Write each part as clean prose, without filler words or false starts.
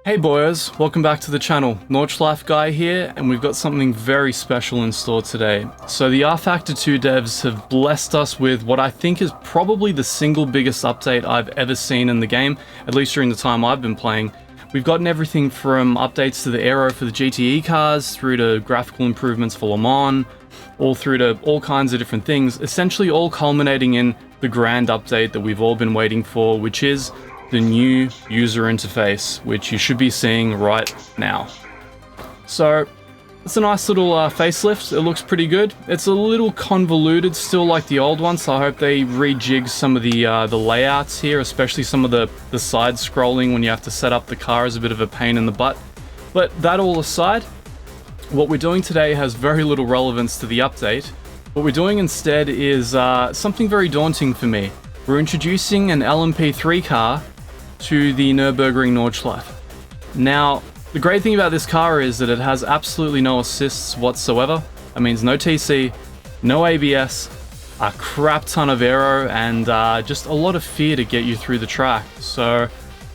Hey boys, welcome back to the channel. Nordschleife guy here, and we've got something very special in store today. So the rFactor 2 devs have blessed us with what I think is probably the single biggest update I've ever seen in the game, at least during the time I've been playing. We've gotten everything from updates to the aero for the GTE cars, through to graphical improvements for Le Mans, all through to all kinds of different things, essentially all culminating in the grand update that we've all been waiting for, which is the new user interface, which you should be seeing right now. So it's a nice little facelift. It looks pretty good. It's a little convoluted still like the old one, so I hope they rejig some of the layouts here, especially some of the side scrolling when you have to set up the car is a bit of a pain in the butt. But that all aside, what we're doing today has very little relevance to the update. What we're doing instead is something very daunting for me. We're introducing an LMP3 car to the Nürburgring Nordschleife. Now, the great thing about this car is that it has absolutely no assists whatsoever. That means no TC, no ABS, a crap ton of aero, and just a lot of fear to get you through the track. So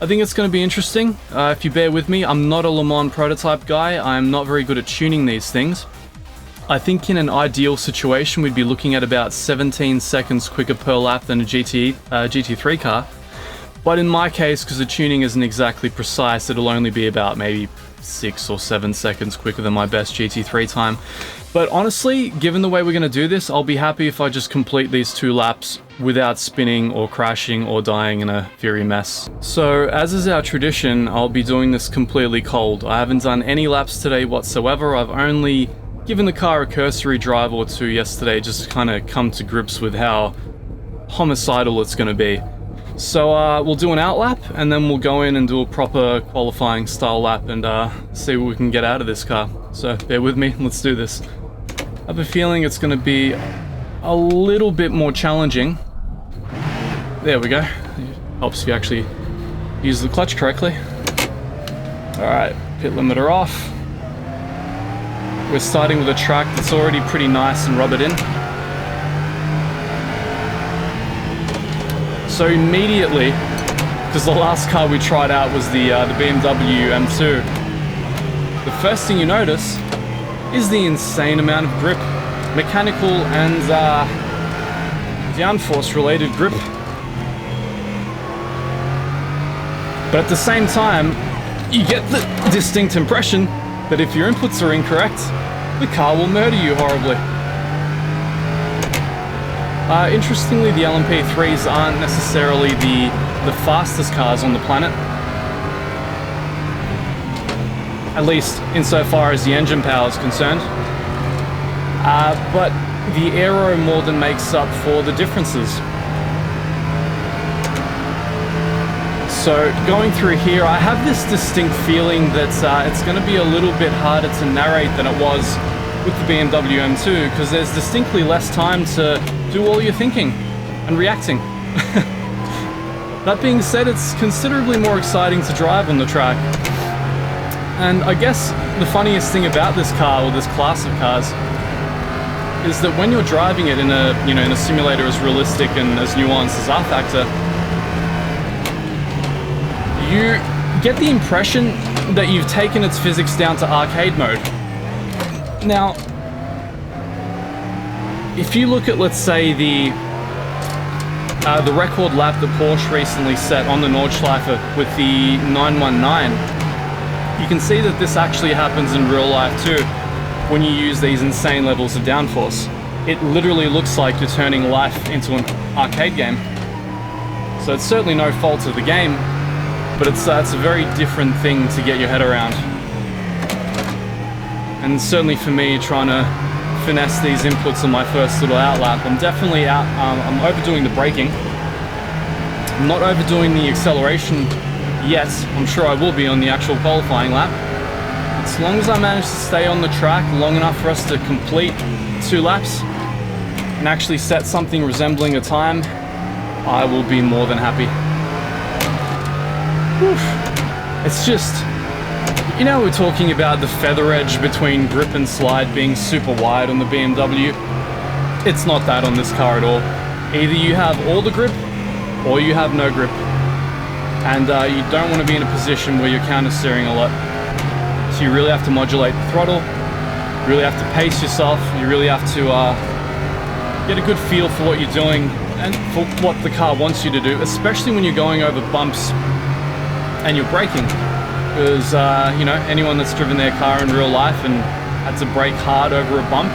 I think it's going to be interesting. If you bear with me, I'm not a Le Mans prototype guy. I'm not very good at tuning these things. I think in an ideal situation, we'd be looking at about 17 seconds quicker per lap than a GT3 car. But in my case, because the tuning isn't exactly precise, it'll only be about maybe 6 or 7 seconds quicker than my best GT3 time. But honestly, given the way we're going to do this, I'll be happy if I just complete these 2 laps without spinning or crashing or dying in a fury mess. So, as is our tradition, I'll be doing this completely cold. I haven't done any laps today whatsoever. I've only given the car a cursory drive or 2 yesterday just to kind of come to grips with how homicidal it's going to be. So we'll do an outlap, and then we'll go in and do a proper qualifying style lap and see what we can get out of this car. So bear with me, let's do this. I have a feeling it's going to be a little bit more challenging. There we go. It helps if you actually use the clutch correctly. Alright, pit limiter off. We're starting with a track that's already pretty nice and rubbered in. So immediately, because the last car we tried out was the BMW M2, the first thing you notice is the insane amount of grip, mechanical and downforce related grip. But at the same time, you get the distinct impression that if your inputs are incorrect, the car will murder you horribly. Interestingly, the LMP3s aren't necessarily the fastest cars on the planet. At least insofar as the engine power is concerned. But the aero more than makes up for the differences. So going through here, I have this distinct feeling that it's going to be a little bit harder to narrate than it was with the BMW M2, because there's distinctly less time to do all your thinking and reacting. That being said, it's considerably more exciting to drive on the track. And I guess the funniest thing about this car, or this class of cars, is that when you're driving it in a simulator as realistic and as nuanced as rFactor, you get the impression that you've taken its physics down to arcade mode. Now, if you look at, let's say, the record lap that Porsche recently set on the Nordschleife with the 919, you can see that this actually happens in real life too when you use these insane levels of downforce. It literally looks like you're turning life into an arcade game. So it's certainly no fault of the game, but it's a very different thing to get your head around. And certainly for me, trying to finesse these inputs on my first little outlap, I'm definitely I'm overdoing the braking. I'm not overdoing the acceleration yet. I'm sure I will be on the actual qualifying lap. As long as I manage to stay on the track long enough for us to complete 2 laps and actually set something resembling a time, I will be more than happy. Whew. It's just, you know, we're talking about the feather edge between grip and slide being super wide on the BMW. It's not that on this car at all. Either you have all the grip or you have no grip. and you don't want to be in a position where you're counter steering a lot. So you really have to modulate the throttle, you really have to pace yourself, you really have to get a good feel for what you're doing and for what the car wants you to do, especially when you're going over bumps and you're braking. Because, you know, anyone that's driven their car in real life and had to brake hard over a bump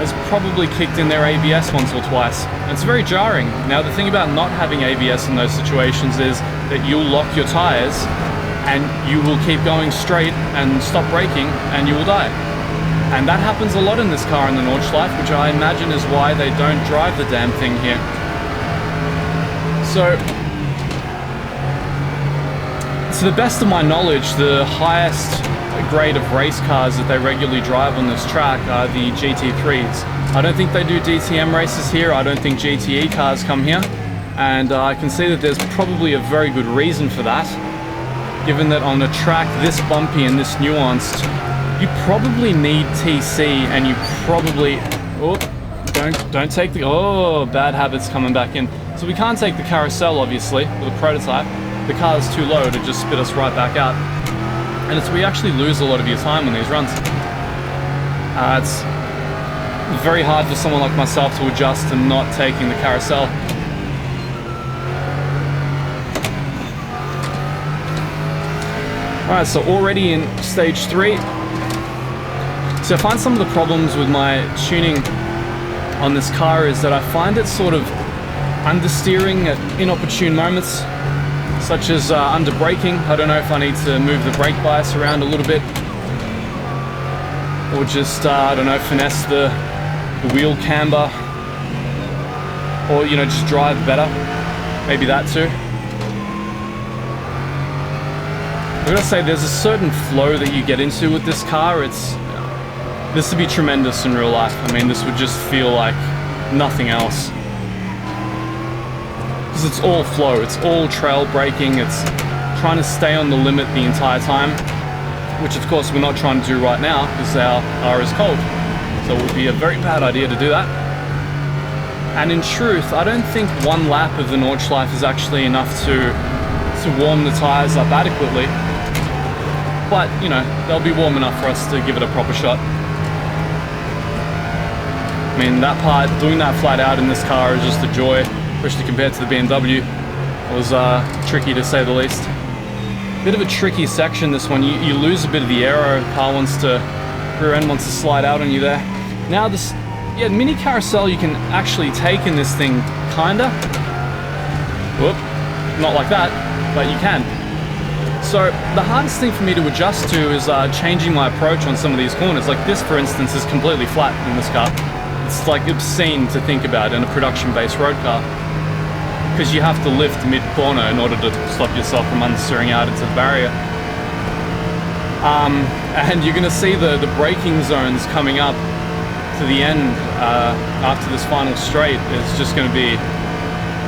has probably kicked in their ABS once or twice. And it's very jarring. Now, the thing about not having ABS in those situations is that you'll lock your tires and you will keep going straight and stop braking and you will die. And that happens a lot in this car in the Nordschleife, which I imagine is why they don't drive the damn thing here. So, to the best of my knowledge, the highest grade of race cars that they regularly drive on this track are the GT3s. I don't think they do DTM races here. I don't think GTE cars come here. And I can see that there's probably a very good reason for that. Given that on a track this bumpy and this nuanced, you probably need TC, and you probably... Oh, don't take the... Oh, bad habits coming back in. So we can't take the carousel, obviously, with a prototype. The car is too low to just spit us right back out. And it's where you actually lose a lot of your time on these runs. It's very hard for someone like myself to adjust to not taking the carousel. Alright, so already in stage 3. So I find some of the problems with my tuning on this car is that I find it sort of understeering at inopportune moments, such as under braking. I don't know if I need to move the brake bias around a little bit, or just, I don't know, finesse the wheel camber, or, you know, just drive better. Maybe that too. I gotta say, there's a certain flow that you get into with this car. This would be tremendous in real life. I mean, this would just feel like nothing else. Because it's all flow, it's all trail braking, it's trying to stay on the limit the entire time, which of course we're not trying to do right now because our car is cold. So it would be a very bad idea to do that. And in truth, I don't think one lap of the Nordschleife is actually enough to warm the tires up adequately. But, you know, they'll be warm enough for us to give it a proper shot. I mean, that part, doing that flat out in this car is just a joy, especially compared to the BMW. It was tricky to say the least. Bit of a tricky section, this one. You lose a bit of the aero. The car wants to, rear end wants to slide out on you there. Now this, yeah, mini carousel you can actually take in this thing, kinda. Whoop, not like that, but you can. So the hardest thing for me to adjust to is changing my approach on some of these corners. Like this, for instance, is completely flat in this car. It's like obscene to think about in a production-based road car, because you have to lift mid-corner in order to stop yourself from understeering out into the barrier. And you're going to see the braking zones coming up to the end after this final straight is just going to be...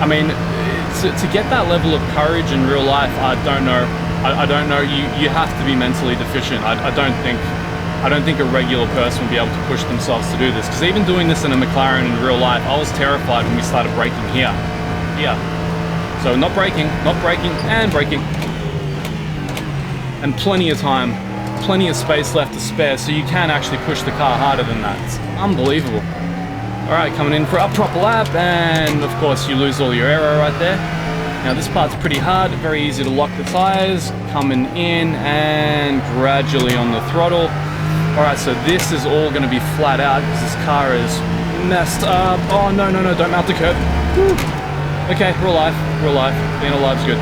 I mean, to get that level of courage in real life, I don't know. I don't know. You have to be mentally deficient. I don't think a regular person would be able to push themselves to do this. Because even doing this in a McLaren in real life, I was terrified when we started braking here. Yeah. So not braking, and braking. And plenty of time, plenty of space left to spare, so you can actually push the car harder than that. It's unbelievable. Alright, coming in for a proper lap, and of course you lose all your aero right there. Now this part's pretty hard, very easy to lock the tires, coming in and gradually on the throttle. Alright, so this is all going to be flat out because this car is messed up. Oh no, don't mount the curb. Woo. Okay, we're alive, being alive's good.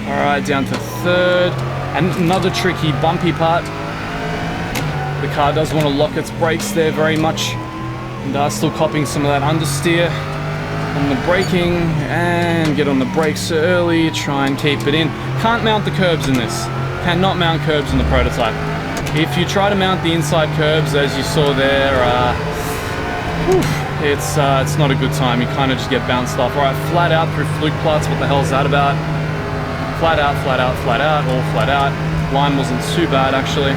Alright, down to third, and another tricky bumpy part. The car does want to lock its brakes there very much, and still copying some of that understeer on the braking, and get on the brakes early, try and keep it in. Can't mount the curbs in this. Cannot mount curbs in the prototype. If you try to mount the inside curbs, as you saw there, it's not a good time. You kind of just get bounced off. Alright, flat out through fluke plots. What the hell is that about? Flat out, all flat out. Line wasn't too bad, actually.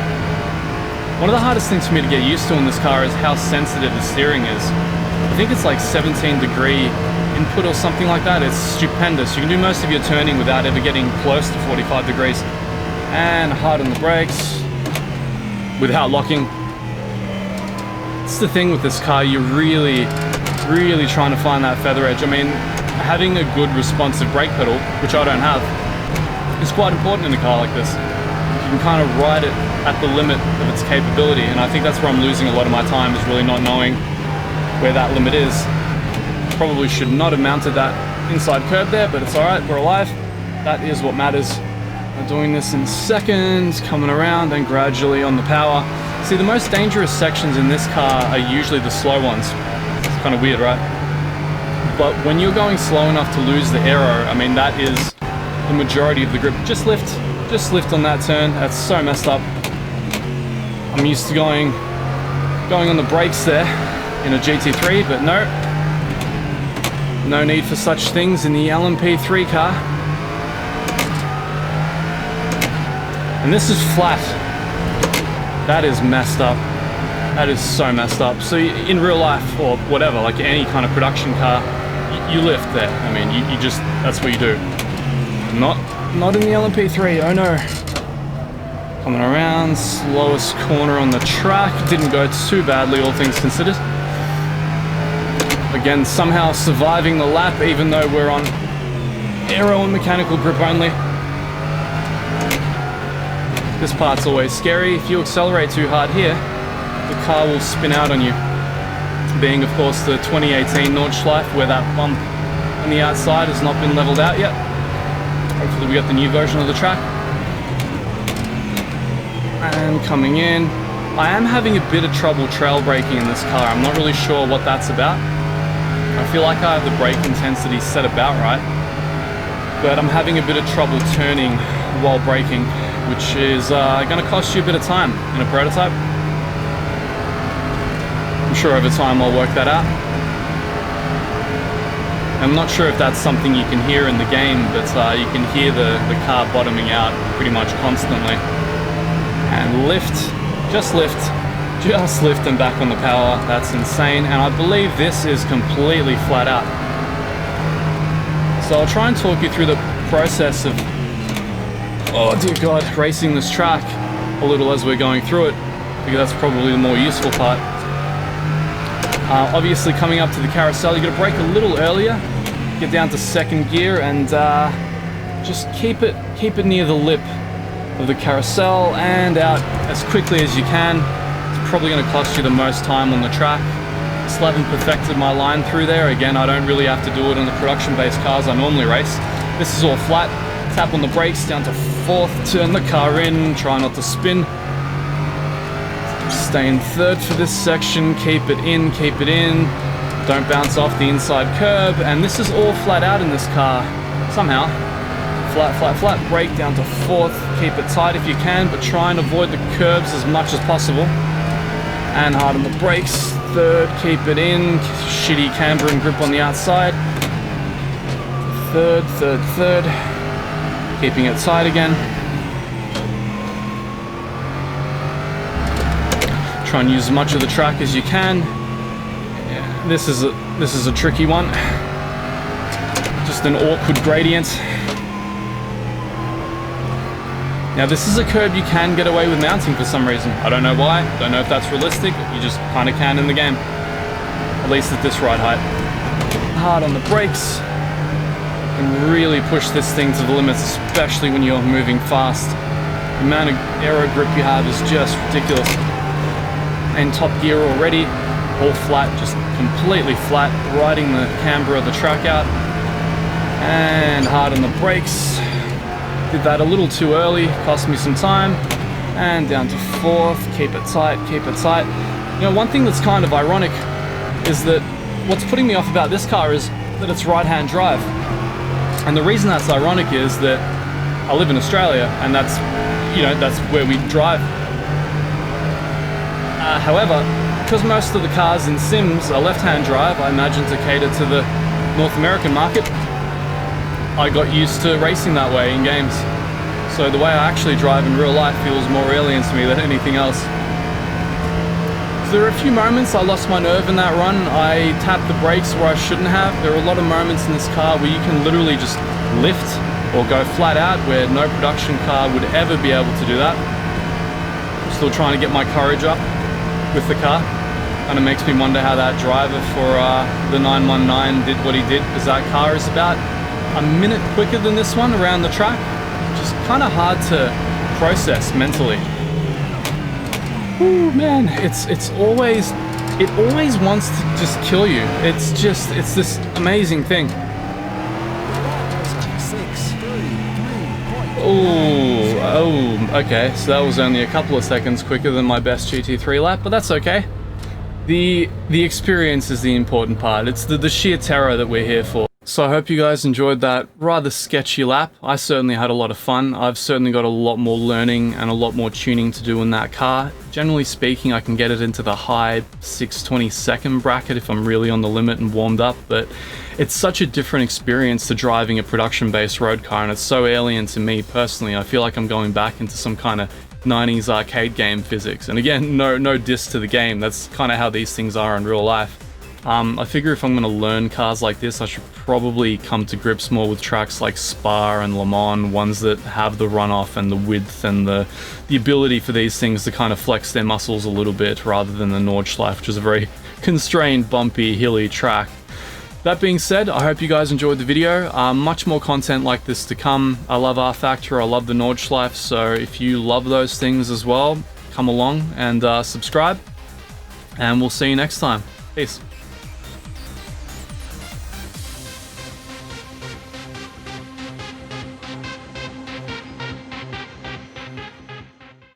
One of the hardest things for me to get used to in this car is how sensitive the steering is. I think it's like 17 degree input or something like that, it's stupendous. You can do most of your turning without ever getting close to 45 degrees. And hard on the brakes without locking. It's the thing with this car, you're really trying to find that feather edge. I mean, having a good responsive brake pedal, which I don't have, is quite important in a car like this. You can kind of ride it at the limit of its capability, and I think that's where I'm losing a lot of my time, is really not knowing where that limit is. Probably should not have mounted that inside curb there, but it's alright, we're alive. That is what matters. I'm doing this in seconds, coming around and gradually on the power. See, the most dangerous sections in this car are usually the slow ones. It's kind of weird, right? But when you're going slow enough to lose the aero, I mean, that is the majority of the grip. Just lift on that turn. That's so messed up. I'm used to going on the brakes there in a GT3, but no need for such things in the LMP3 car. And this is flat. That is messed up. That is so messed up. So in real life, or whatever, like any kind of production car, you lift there. I mean, you just, that's what you do. Not in the LMP3, oh no. Coming around, slowest corner on the track. Didn't go too badly, all things considered. Again, somehow surviving the lap, even though we're on aero and mechanical grip only. This part's always scary. If you accelerate too hard here, the car will spin out on you. Being, of course, the 2018 Nordschleife, where that bump on the outside has not been leveled out yet. Hopefully we got the new version of the track. And coming in. I am having a bit of trouble trail braking in this car. I'm not really sure what that's about. I feel like I have the brake intensity set about right, but I'm having a bit of trouble turning while braking, which is going to cost you a bit of time in a prototype. I'm sure over time I'll work that out. I'm not sure if that's something you can hear in the game, but you can hear the car bottoming out pretty much constantly. And lift, just lift and back on the power. That's insane. And I believe this is completely flat out. So I'll try and talk you through the process of, oh dear God, racing this track a little as we're going through it, because that's probably the more useful part. Obviously coming up to the carousel, you got to brake a little earlier, get down to second gear, and just keep it near the lip of the carousel and out as quickly as you can. It's probably going to cost you the most time on the track. Still haven't perfected my line through there. Again, I don't really have to do it on the production-based cars I normally race. This is all flat. Tap on the brakes, down to fourth, turn the car in, try not to spin. Stay in third for this section, keep it in, don't bounce off the inside curb, and this is all flat out in this car, somehow. Flat, brake down to fourth, keep it tight if you can, but try and avoid the curbs as much as possible. And hard on the brakes, third, keep it in, shitty camber and grip on the outside. Third, keeping it tight again. Try and use as much of the track as you can. Yeah, this is a tricky one. Just an awkward gradient. Now this is a curb you can get away with mounting for some reason. I don't know why, don't know if that's realistic, but you just kind of can in the game. At least at this ride height. Hard on the brakes. And really push this thing to the limits, especially when you're moving fast. The amount of aero grip you have is just ridiculous. And top gear already, all flat, just completely flat, riding the camber of the track out. And hard on the brakes. Did that a little too early, cost me some time. And down to fourth, keep it tight. You know, one thing that's kind of ironic is that what's putting me off about this car is that it's right-hand drive. And the reason that's ironic is that I live in Australia, and that's where we drive. However, because most of the cars in Sims are left-hand drive, I imagine to cater to the North American market, I got used to racing that way in games. So the way I actually drive in real life feels more alien to me than anything else. there are a few moments I lost my nerve in that run. I tapped the brakes where I shouldn't have. There are a lot of moments in this car where you can literally just lift or go flat out, where no production car would ever be able to do that. I'm still trying to get my courage up with the car. Kind of makes me wonder how that driver for the 919 did what he did, because that car is about a minute quicker than this one around the track. Just kind of hard to process mentally. Ooh, man, it always wants to just kill you. It's this amazing thing. Oh, okay, so that was only a couple of seconds quicker than my best GT3 lap, but that's okay. The experience is the important part. It's the sheer terror that we're here for. So I hope you guys enjoyed that rather sketchy lap. I certainly had a lot of fun. I've certainly got a lot more learning and a lot more tuning to do in that car. Generally speaking, I can get it into the high 620-second bracket if I'm really on the limit and warmed up, but it's such a different experience to driving a production-based road car, and it's so alien to me personally. I feel like I'm going back into some kind of 90s arcade game physics. And again, no diss to the game. That's kind of how these things are in real life. I figure if I'm going to learn cars like this, I should probably come to grips more with tracks like Spa and Le Mans, ones that have the runoff and the width and the ability for these things to kind of flex their muscles a little bit, rather than the Nordschleife, which is a very constrained, bumpy, hilly track. That being said, I hope you guys enjoyed the video. Much more content like this to come. I love rFactor, I love the Nordschleife, so if you love those things as well, come along and subscribe, and we'll see you next time. Peace.